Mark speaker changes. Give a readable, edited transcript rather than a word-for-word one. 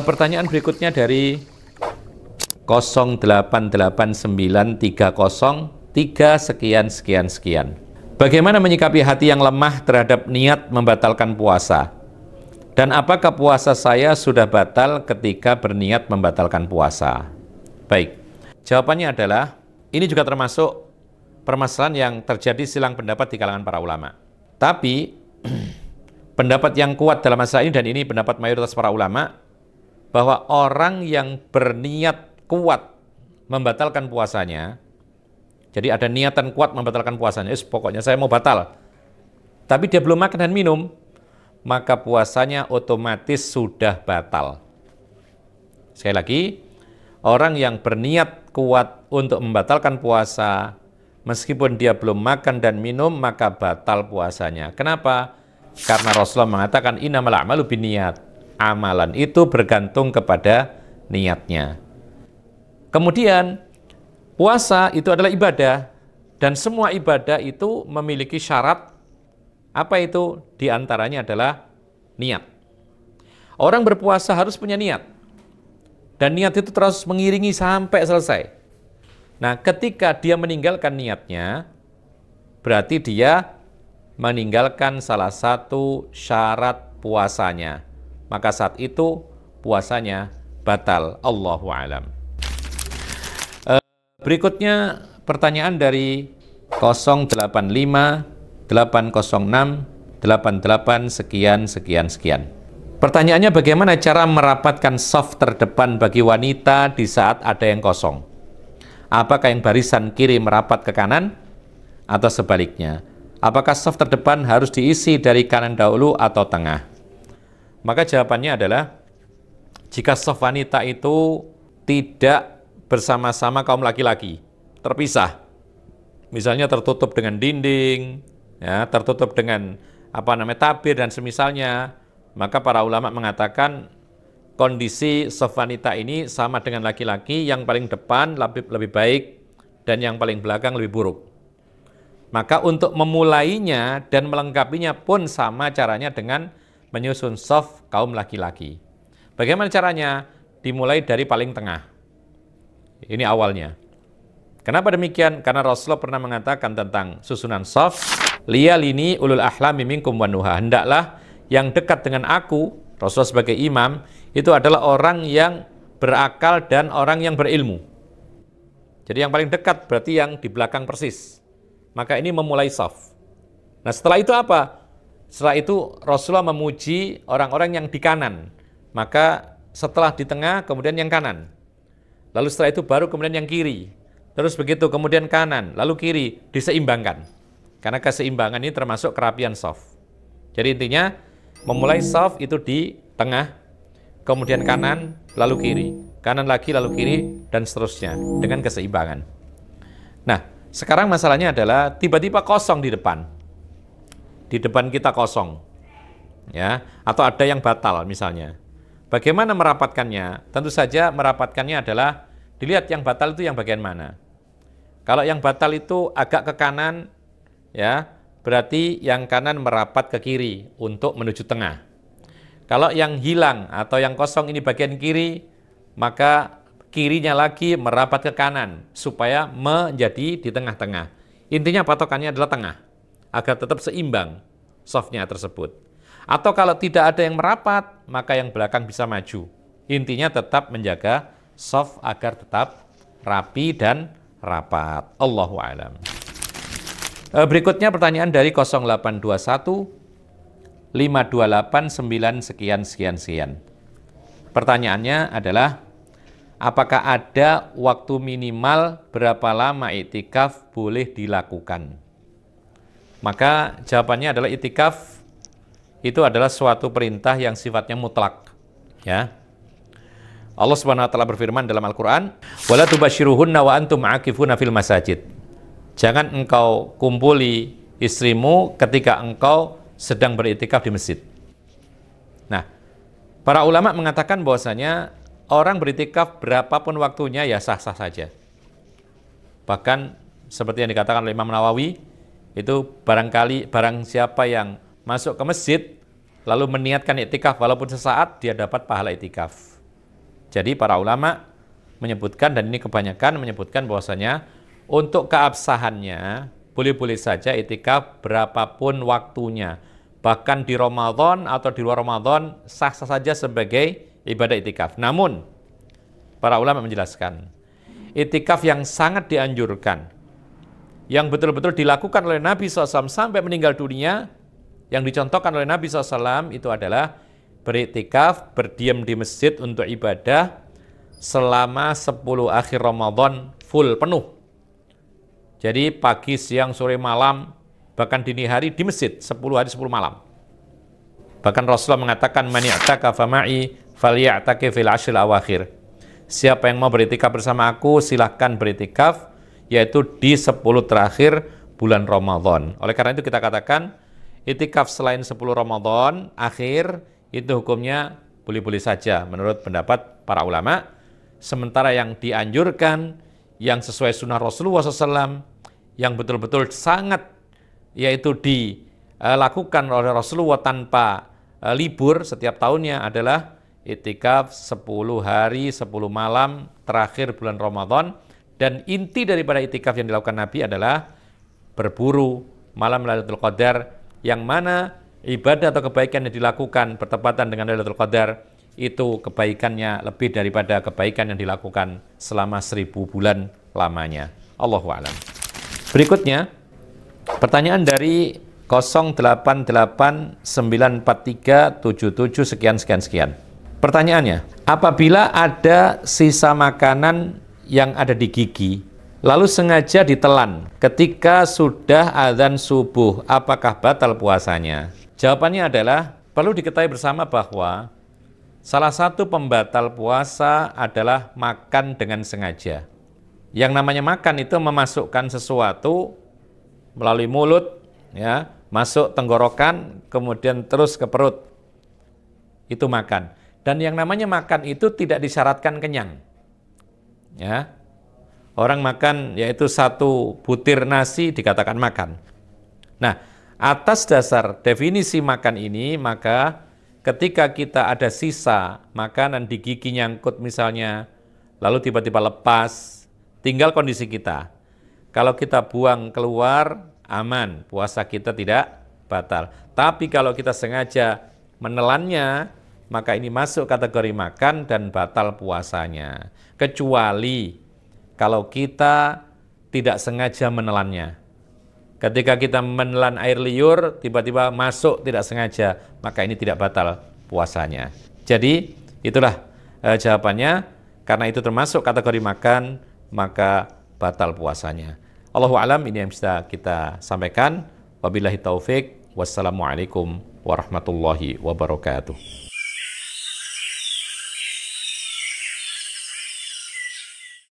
Speaker 1: Pertanyaan berikutnya dari 088930 sekian sekian. Bagaimana menyikapi hati yang lemah terhadap niat membatalkan puasa? Dan apakah puasa saya sudah batal ketika berniat membatalkan puasa? Baik, jawabannya adalah ini juga termasuk permasalahan yang terjadi silang pendapat di kalangan para ulama. Tapi pendapat yang kuat dalam masalah ini, dan ini pendapat mayoritas para ulama, bahwa orang yang berniat kuat membatalkan puasanya, jadi ada niatan kuat membatalkan puasanya, pokoknya saya mau batal, tapi dia belum makan dan minum, maka puasanya otomatis sudah batal. Sekali lagi, orang yang berniat kuat untuk membatalkan puasa, meskipun dia belum makan dan minum, maka batal puasanya. Kenapa? Karena Rasulullah mengatakan, innamal a'malu binniyat. Amalan itu bergantung kepada niatnya. Kemudian, puasa itu adalah ibadah, dan semua ibadah itu memiliki syarat. Apa itu? Di antaranya adalah niat. Orang berpuasa harus punya niat, dan niat itu terus mengiringi sampai selesai. Nah, ketika dia meninggalkan niatnya, berarti dia meninggalkan salah satu syarat puasanya. Maka saat itu puasanya batal. Allahu a'lam. Berikutnya pertanyaan dari 085 806 88 sekian. Pertanyaannya, bagaimana cara merapatkan saf terdepan bagi wanita di saat ada yang kosong? Apakah yang barisan kiri merapat ke kanan atau sebaliknya? Apakah saf terdepan harus diisi dari kanan dahulu atau tengah? Maka jawabannya adalah, jika saf wanita itu tidak bersama-sama kaum laki-laki, terpisah, misalnya tertutup dengan dinding, ya, tertutup dengan tabir dan semisalnya, maka para ulama mengatakan kondisi saf wanita ini sama dengan laki-laki, yang paling depan lebih baik dan yang paling belakang lebih buruk. Maka untuk memulainya dan melengkapinya pun sama caranya dengan menyusun saf kaum laki-laki. Bagaimana caranya? Dimulai dari paling tengah. Ini awalnya. Kenapa demikian? Karena Rasulullah pernah mengatakan tentang susunan saf, liyalini ulul ahlami minkum wan nuha. Hendaklah yang dekat dengan aku, Rasulullah sebagai imam, itu adalah orang yang berakal dan orang yang berilmu. Jadi yang paling dekat berarti yang di belakang persis. Maka ini memulai saf. Nah, setelah itu apa? Setelah itu Rasulullah memuji orang-orang yang di kanan. Maka setelah di tengah, kemudian yang kanan. Lalu setelah itu baru kemudian yang kiri. Terus begitu, kemudian kanan, lalu kiri, diseimbangkan. Karena keseimbangan ini termasuk kerapian saf. Jadi intinya, memulai saf itu di tengah, kemudian kanan, lalu kiri. Kanan lagi, lalu kiri, dan seterusnya. Dengan keseimbangan. Nah, sekarang masalahnya adalah tiba-tiba kosong di depan. Di depan kita kosong, ya, atau ada yang batal misalnya. Bagaimana merapatkannya? Tentu saja merapatkannya adalah dilihat yang batal itu yang bagian mana. Kalau yang batal itu agak ke kanan, ya, berarti yang kanan merapat ke kiri untuk menuju tengah. Kalau yang hilang atau yang kosong ini bagian kiri, maka kirinya lagi merapat ke kanan supaya menjadi di tengah-tengah. Intinya patokannya adalah tengah, agar tetap seimbang safnya tersebut. Atau kalau tidak ada yang merapat, maka yang belakang bisa maju. Intinya tetap menjaga saf agar tetap rapi dan rapat. Allahu a'lam. Berikutnya pertanyaan dari 0821 528 9 sekian. Pertanyaannya adalah, apakah ada waktu minimal berapa lama iktikaf boleh dilakukan? Maka jawabannya adalah iktikaf itu adalah suatu perintah yang sifatnya mutlak. Ya. Allah Subhanahu wa taala berfirman dalam Al-Qur'an, "Wala tubasyiruhunna wa antum aakifuna fil masajid." Jangan engkau kumpuli istrimu ketika engkau sedang beriktikaf di masjid. Nah, para ulama mengatakan bahwasanya orang beriktikaf berapapun waktunya ya sah-sah saja. Bahkan seperti yang dikatakan oleh Imam Nawawi, Itu barang siapa yang masuk ke masjid lalu meniatkan iktikaf walaupun sesaat, dia dapat pahala iktikaf. Jadi para ulama menyebutkan, dan ini kebanyakan menyebutkan bahwasanya untuk keabsahannya boleh-boleh saja iktikaf berapapun waktunya. Bahkan di Ramadan atau di luar Ramadan sah-sah saja sebagai ibadah iktikaf. Namun para ulama menjelaskan, iktikaf yang sangat dianjurkan, yang betul-betul dilakukan oleh Nabi SAW sampai meninggal dunia, yang dicontohkan oleh Nabi SAW itu adalah beriktikaf, berdiam di masjid untuk ibadah selama 10 akhir Ramadan full, penuh. Jadi pagi, siang, sore, malam, bahkan dini hari di masjid 10 hari 10 malam. Bahkan Rasulullah mengatakan, man i'takafa ma'i falya'takif fil ashril awakhir. Siapa yang mau beriktikaf bersama aku, silahkan beriktikaf, yaitu di 10 terakhir bulan Ramadan. Oleh karena itu kita katakan, iktikaf selain 10 Ramadan akhir, itu hukumnya boleh-boleh saja menurut pendapat para ulama. Sementara yang dianjurkan, yang sesuai sunnah Rasulullah SAW, yang betul-betul sangat, yaitu dilakukan oleh Rasulullah tanpa libur setiap tahunnya adalah iktikaf 10 hari 10 malam terakhir bulan Ramadan. Dan inti daripada iktikaf yang dilakukan Nabi adalah berburu malam Lailatul Qadar, yang mana ibadah atau kebaikan yang dilakukan bertepatan dengan Lailatul Qadar itu kebaikannya lebih daripada kebaikan yang dilakukan selama 1000 bulan lamanya. Allahu a'lam. Berikutnya, pertanyaan dari 08894377 sekian. Pertanyaannya, apabila ada sisa makanan yang ada di gigi, lalu sengaja ditelan ketika sudah azan subuh, apakah batal puasanya? Jawabannya adalah, perlu diketahui bersama bahwa salah satu pembatal puasa adalah makan dengan sengaja. Yang namanya makan itu memasukkan sesuatu melalui mulut, ya, masuk tenggorokan, kemudian terus ke perut. Itu makan. Dan yang namanya makan itu tidak disyaratkan kenyang. Ya. Orang makan yaitu 1 butir nasi dikatakan makan. Nah, atas dasar definisi makan ini, maka ketika kita ada sisa makanan di gigi nyangkut misalnya, lalu tiba-tiba lepas, tinggal kondisi kita. Kalau kita buang keluar, aman, puasa kita tidak batal. Tapi kalau kita sengaja menelannya, maka ini masuk kategori makan dan batal puasanya. Kecuali kalau kita tidak sengaja menelannya. Ketika kita menelan air liur, tiba-tiba masuk tidak sengaja, maka ini tidak batal puasanya. Jadi, itulah jawabannya. Karena itu termasuk kategori makan, maka batal puasanya. Allahu a'lam, ini yang bisa kita sampaikan. Wabillahi taufik. Wassalamualaikum warahmatullahi wabarakatuh.